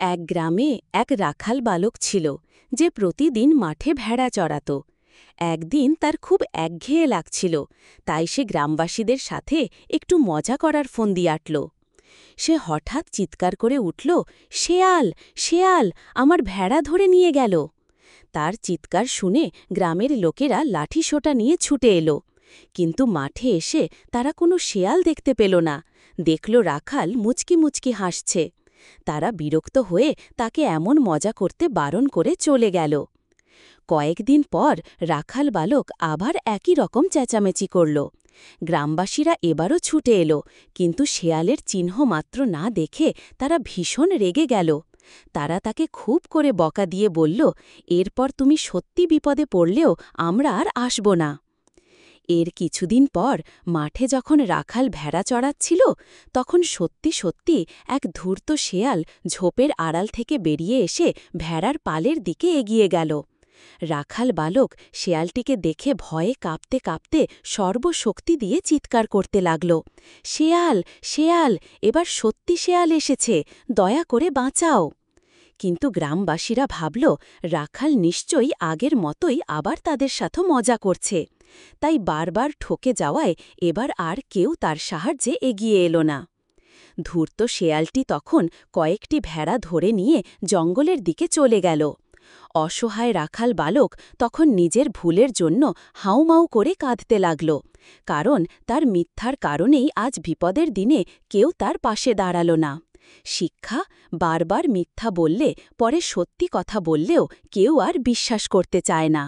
এক গ্রামে এক রাখাল বালক ছিল যে প্রতিদিন মাঠে ভেড়া চড়াত। একদিন তার খুব একঘেয়ে লাগছিল, তাই সে গ্রামবাসীদের সাথে একটু মজা করার ফন্দি আঁটল। সে হঠাৎ চিৎকার করে উঠল, শেয়াল, শেয়াল, আমার ভেড়া ধরে নিয়ে গেল। তার চিৎকার শুনে গ্রামের লোকেরা লাঠিসোঁটা নিয়ে ছুটে এলো, কিন্তু মাঠে এসে তারা কোনো শেয়াল দেখতে পেল না। দেখল রাখাল মুচকি মুচকি হাসছে। তারা বিরক্ত হয়ে তাকে এমন মজা করতে বারণ করে চলে গেল। কয়েকদিন পর রাখাল বালক আবার একই রকম চেঁচামেচি করল। গ্রামবাসীরা এবারও ছুটে এলো, কিন্তু শেয়ালের চিহ্ন মাত্র না দেখে তারা ভীষণ রেগে গেল। তারা তাকে খুব করে বকা দিয়ে বলল, এরপর তুমি সত্যি বিপদে পড়লেও আমরা আর আসব না। এর কিছুদিন পর মাঠে যখন রাখাল ভেড়া চড়াচ্ছিল, তখন সত্যি সত্যি এক ধূর্ত শেয়াল ঝোপের আড়াল থেকে বেরিয়ে এসে ভেড়ার পালের দিকে এগিয়ে গেল। রাখাল বালক শেয়ালটিকে দেখে ভয়ে কাঁপতে কাঁপতে সর্বশক্তি দিয়ে চিৎকার করতে লাগল, শেয়াল, শেয়াল, এবার সত্যি শেয়াল এসেছে, দয়া করে বাঁচাও। কিন্তু গ্রামবাসীরা ভাবল রাখাল নিশ্চয়ই আগের মতোই আবার তাদের সাথে মজা করছে, তাই বারবার ঠকে যাওয়ায় এবার আর কেউ তার সাহায্যে এগিয়ে এলো না। ধূর্ত শেয়ালটি তখন কয়েকটি ভেড়া ধরে নিয়ে জঙ্গলের দিকে চলে গেল। অসহায় রাখাল বালক তখন নিজের ভুলের জন্য হাউমাউ করে কাঁদতে লাগল, কারণ তার মিথ্যার কারণেই আজ বিপদের দিনে কেউ তার পাশে দাঁড়াল না। শিক্ষা: বারবার মিথ্যা বললে পরে সত্যি কথা বললেও কেউ আর বিশ্বাস করতে চায় না।